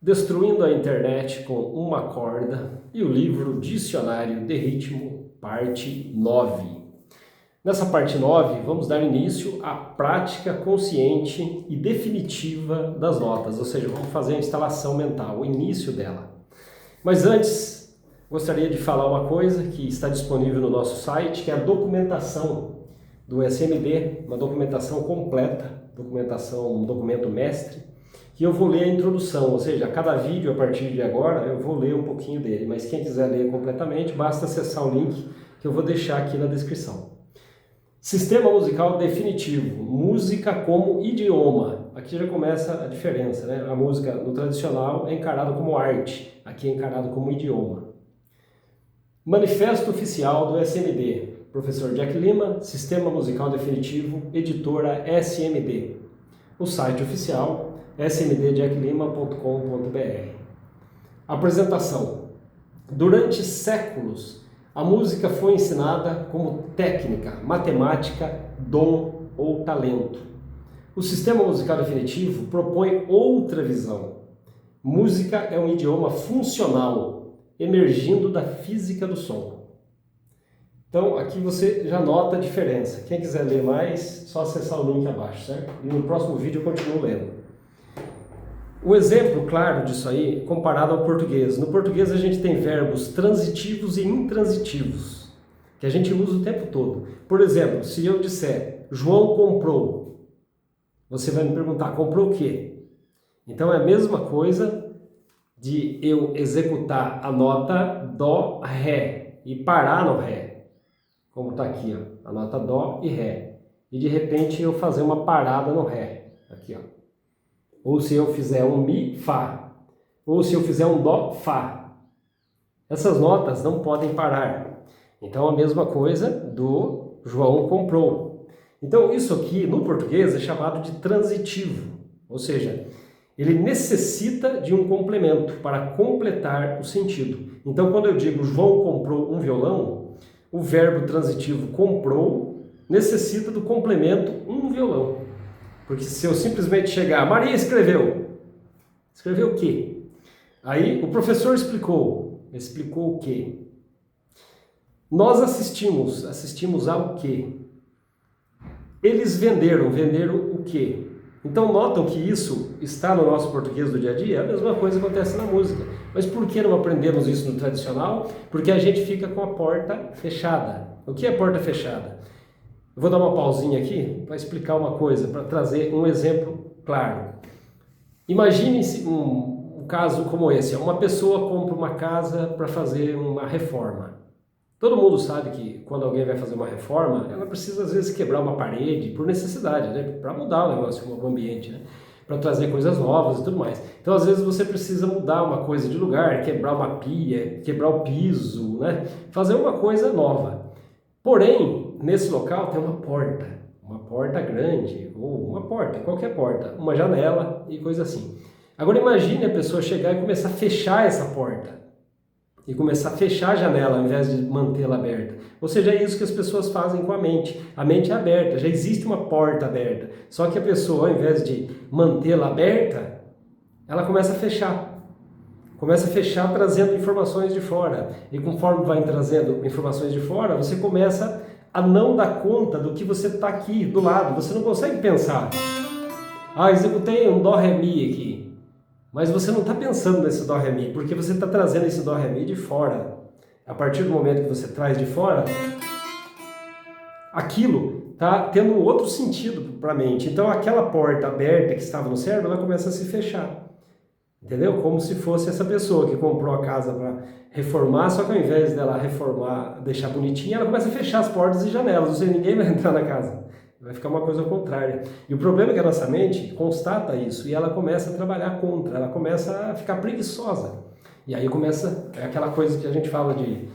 Destruindo a internet com uma corda e o livro Dicionário de Ritmo, parte 9. Nessa parte 9, vamos dar início à prática consciente e definitiva das notas, ou seja, vamos fazer a instalação mental, o início dela. Mas antes, gostaria de falar uma coisa que está disponível no nosso site, que é a documentação do SMD, uma documentação completa, um documento mestre, que eu vou ler a introdução, ou seja, a cada vídeo a partir de agora eu vou ler um pouquinho dele, mas quem quiser ler completamente, basta acessar o link que eu vou deixar aqui na descrição. Sistema musical definitivo, música como idioma. Aqui já começa a diferença, né? A música no tradicional é encarada como arte, aqui é encarado como idioma. Manifesto oficial do SMD, professor Jack Lima, Sistema musical definitivo, editora SMD. O site oficial smdjacklima.com.br. Apresentação. Durante séculos, a música foi ensinada como técnica, matemática, dom ou talento. O sistema musical definitivo propõe outra visão. Música é um idioma funcional, emergindo da física do som. Então, aqui você já nota a diferença. Quem quiser ler mais, só acessar o link abaixo, certo? E no próximo vídeo eu continuo lendo. O exemplo claro disso aí, comparado ao português. No português a gente tem verbos transitivos e intransitivos, que a gente usa o tempo todo. Por exemplo, se eu disser, João comprou, você vai me perguntar, comprou o quê? Então é a mesma coisa de eu executar a nota Dó, Ré e parar no Ré, como está aqui, ó, a nota Dó e Ré. E de repente eu fazer uma parada no Ré, aqui, ó. Ou se eu fizer um Mi, Fá. Ou se eu fizer um Dó, Fá. Essas notas não podem parar. Então, a mesma coisa do João comprou. Então, isso aqui, no português, é chamado de transitivo. Ou seja, ele necessita de um complemento para completar o sentido. Então, quando eu digo João comprou um violão, o verbo transitivo comprou necessita do complemento um violão. Porque se eu simplesmente chegar, Maria escreveu. Escreveu o quê? Aí o professor explicou. Explicou o quê? Nós assistimos ao quê? Eles venderam o quê? Então notam que isso está no nosso português do dia a dia? A mesma coisa acontece na música. Mas por que não aprendemos isso no tradicional? Porque a gente fica com a porta fechada. O que é porta fechada? Eu vou dar uma pausinha aqui para explicar uma coisa, para trazer um exemplo claro. Imagine-se um caso como esse. Uma pessoa compra uma casa para fazer uma reforma. Todo mundo sabe que quando alguém vai fazer uma reforma, ela precisa às vezes quebrar uma parede por necessidade, né? Para mudar o negócio, o ambiente, né? Para trazer coisas novas e tudo mais. Então às vezes você precisa mudar uma coisa de lugar, quebrar uma pia, quebrar o piso, né? Fazer uma coisa nova. Porém, nesse local tem uma porta grande, ou uma porta, qualquer porta, uma janela e coisa assim. Agora imagine a pessoa chegar e começar a fechar essa porta, e começar a fechar a janela ao invés de mantê-la aberta. Ou seja, é isso que as pessoas fazem com a mente. A mente é aberta, já existe uma porta aberta, só que a pessoa, ao invés de mantê-la aberta, ela começa a fechar. Começa a fechar trazendo informações de fora. E conforme vai trazendo informações de fora, você começa a não dar conta do que você está aqui do lado. Você não consegue pensar. Executei um Dó, Ré, Mi aqui. Mas você não está pensando nesse Dó, Ré, Mi, porque você está trazendo esse Dó, Ré, Mi de fora. A partir do momento que você traz de fora, aquilo está tendo um outro sentido para a mente. Então aquela porta aberta que estava no cérebro, ela começa a se fechar. Entendeu? Como se fosse essa pessoa que comprou a casa para reformar, só que ao invés dela reformar, deixar bonitinha, ela começa a fechar as portas e janelas, ou seja, ninguém vai entrar na casa. Vai ficar uma coisa ao contrário. E o problema é que a nossa mente constata isso e ela começa a trabalhar contra, ela começa a ficar preguiçosa. E aí começa aquela coisa que a gente fala de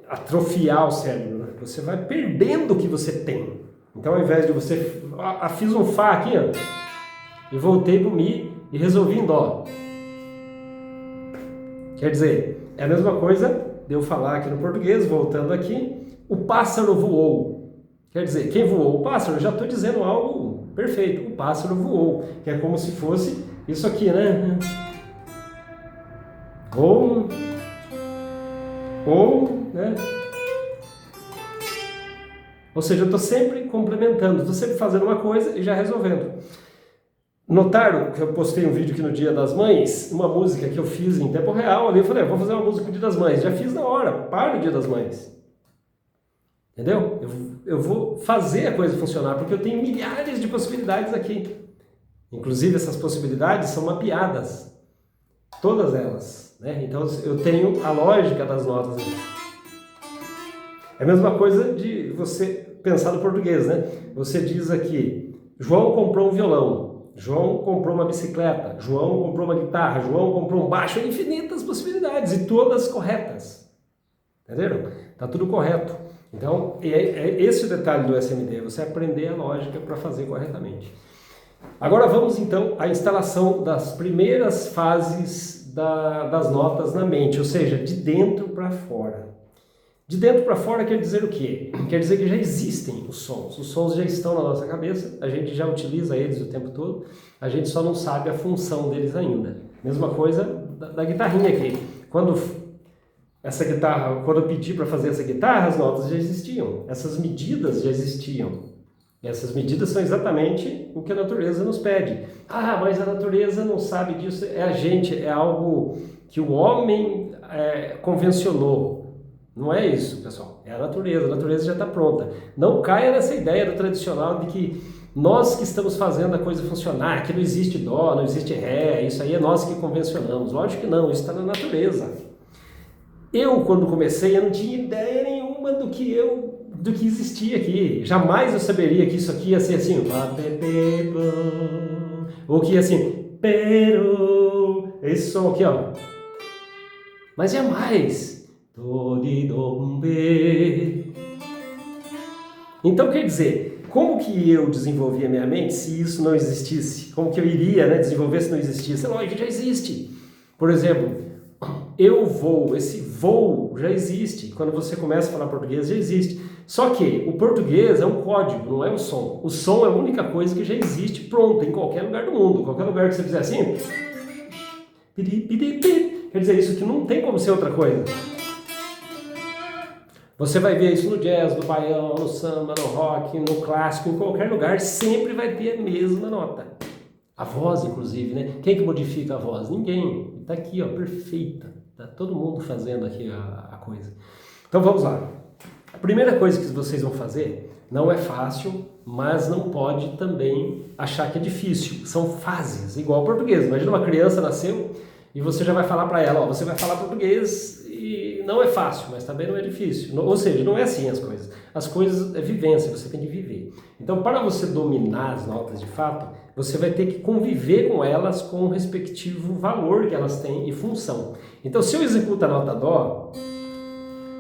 atrofiar o cérebro, né? Você vai perdendo o que você tem. Então ao invés de você... fiz um Fá aqui, ó, e voltei pro Mi e resolvi em Dó. Quer dizer, é a mesma coisa de eu falar aqui no português, voltando aqui, o pássaro voou. Quer dizer, quem voou o pássaro? Eu já estou dizendo algo perfeito, o pássaro voou, que é como se fosse isso aqui, né? ou, né? Ou seja, eu estou sempre complementando, estou sempre fazendo uma coisa e já resolvendo. Notaram que eu postei um vídeo aqui no Dia das Mães, uma música que eu fiz em tempo real, ali eu falei, vou fazer uma música pro Dia das Mães, já fiz na hora, para o Dia das Mães. Entendeu? Eu vou fazer a coisa funcionar, porque eu tenho milhares de possibilidades aqui. Inclusive essas possibilidades são mapeadas, todas elas, né? Então eu tenho a lógica das notas aqui. É a mesma coisa de você pensar no português, né? Você diz aqui, João comprou um violão, João comprou uma bicicleta, João comprou uma guitarra, João comprou um baixo, infinitas possibilidades e todas corretas. Entenderam? Tá tudo correto. Então, é esse o detalhe do SMD, é você aprender a lógica para fazer corretamente. Agora vamos então à instalação das primeiras fases das notas na mente, ou seja, de dentro para fora. De dentro para fora quer dizer o quê? Quer dizer que já existem os sons já estão na nossa cabeça, a gente já utiliza eles o tempo todo, a gente só não sabe a função deles ainda. Mesma coisa da guitarrinha aqui. Quando eu pedi para fazer essa guitarra, as notas já existiam, essas medidas já existiam. E essas medidas são exatamente o que a natureza nos pede. Ah, mas a natureza não sabe disso, é a gente, é algo que o homem convencionou. Não é isso, pessoal, é a natureza já está pronta. Não caia nessa ideia do tradicional de que nós que estamos fazendo a coisa funcionar, que não existe dó, não existe ré, isso aí é nós que convencionamos. Lógico que não, isso está na natureza. Eu, quando comecei, eu não tinha ideia nenhuma do que existia aqui. Jamais eu saberia que isso aqui ia ser assim, ou que ia assim, pero, esse som aqui, ó. Mas jamais. Então, quer dizer, como que eu desenvolvi a minha mente se isso não existisse? Como que eu iria, né, desenvolver se não existisse? Lógico, já existe. Por exemplo, eu vou, esse voo já existe. Quando você começa a falar português, já existe. Só que o português é um código, não é o som. O som é a única coisa que já existe pronta em qualquer lugar do mundo. Qualquer lugar que você fizer assim, quer dizer, isso aqui não tem como ser outra coisa. Você vai ver isso no jazz, no baião, no samba, no rock, no clássico, em qualquer lugar, sempre vai ter a mesma nota. A voz, inclusive, né? Quem que modifica a voz? Ninguém. Está aqui, ó, perfeita. Está todo mundo fazendo aqui a coisa. Então vamos lá. A primeira coisa que vocês vão fazer não é fácil, mas não pode também achar que é difícil. São fases, igual ao português. Imagina uma criança nasceu e você já vai falar para ela, ó, você vai falar português e não é fácil, mas também não é difícil. Ou seja, não é assim as coisas. As coisas é vivência, você tem que viver. Então, para você dominar as notas de fato, você vai ter que conviver com elas com o respectivo valor que elas têm e função. Então, se eu executo a nota Dó,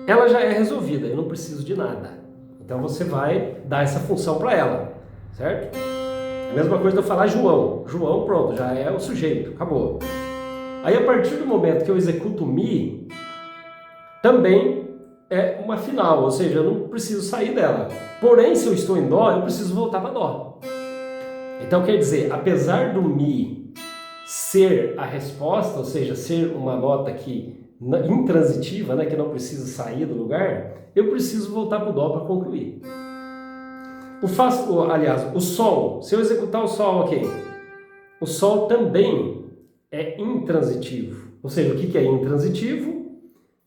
ela já é resolvida, eu não preciso de nada. Então, você vai dar essa função para ela, certo? A mesma coisa de eu falar João. João, pronto, já é o sujeito, acabou. Aí, a partir do momento que eu executo Mi, também é uma final, ou seja, eu não preciso sair dela. Porém, se eu estou em Dó, eu preciso voltar para Dó. Então, quer dizer, apesar do Mi ser a resposta, ou seja, ser uma nota intransitiva, né, que não precisa sair do lugar, eu preciso voltar para o Dó para concluir. O Sol, se eu executar o Sol, ok. O Sol também é intransitivo. Ou seja, o que é intransitivo?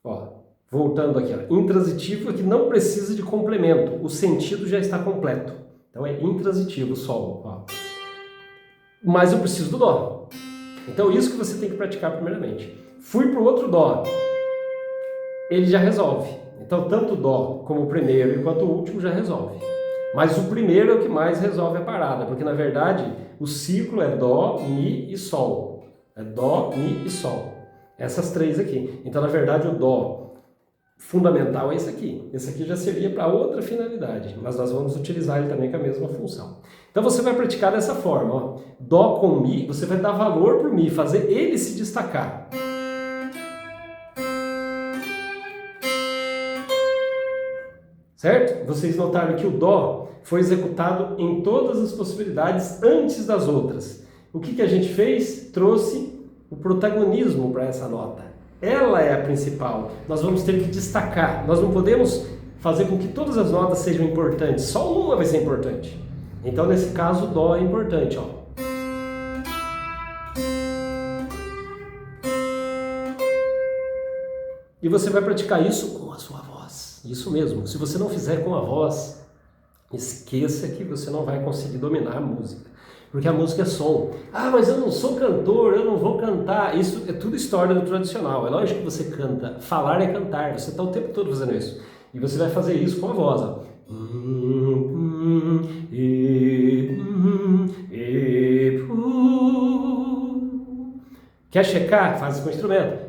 Ó, voltando aqui, ó, intransitivo é que não precisa de complemento, o sentido já está completo. Então é intransitivo o Sol. Ó. Mas eu preciso do Dó. Então isso que você tem que praticar primeiramente. Fui para o outro Dó, ele já resolve. Então tanto o Dó como o primeiro quanto o último já resolve. Mas o primeiro é o que mais resolve a parada, porque na verdade o ciclo é Dó, Mi e Sol. É Dó, Mi e Sol. Essas três aqui. Então na verdade o Dó fundamental é esse aqui. Esse aqui já seria para outra finalidade, mas nós vamos utilizar ele também com a mesma função. Então você vai praticar dessa forma, ó. Dó com Mi, você vai dar valor para o Mi, fazer ele se destacar. Certo? Vocês notaram que o Dó foi executado em todas as possibilidades antes das outras. O que a gente fez? Trouxe o protagonismo para essa nota. ela é a principal. Nós vamos ter que destacar. Nós não podemos fazer com que todas as notas sejam importantes. Só uma vai ser importante. Então, nesse caso, o Dó é importante, ó. E você vai praticar isso com a sua voz. Isso mesmo. Se você não fizer com a voz, esqueça que você não vai conseguir dominar a música. Porque a música é som. Ah, mas eu não sou cantor, eu não vou cantar. Isso é tudo história do tradicional. É lógico que você canta. Falar é cantar. Você está o tempo todo fazendo isso. E você vai fazer isso com a voz, ó. Quer checar? Faz com o instrumento.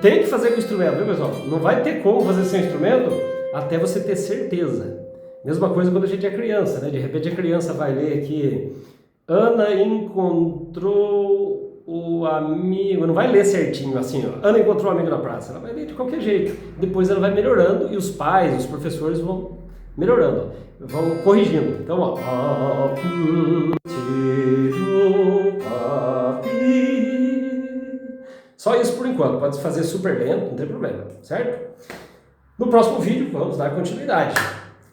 Tem que fazer com o instrumento, viu, pessoal? Não vai ter como fazer sem instrumento até você ter certeza. Mesma coisa quando a gente é criança, né? De repente a criança vai ler aqui: Ana encontrou o amigo. Não vai ler certinho assim, ó. Ana encontrou o amigo na praça. Ela vai ler de qualquer jeito. Depois ela vai melhorando e os pais, os professores vão melhorando, vão corrigindo. Então, ó. Só isso por enquanto, pode fazer super lento, não tem problema, certo? No próximo vídeo vamos dar continuidade,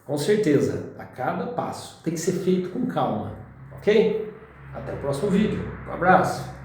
com certeza, a cada passo. Tem que ser feito com calma, ok? Até o próximo vídeo, um abraço!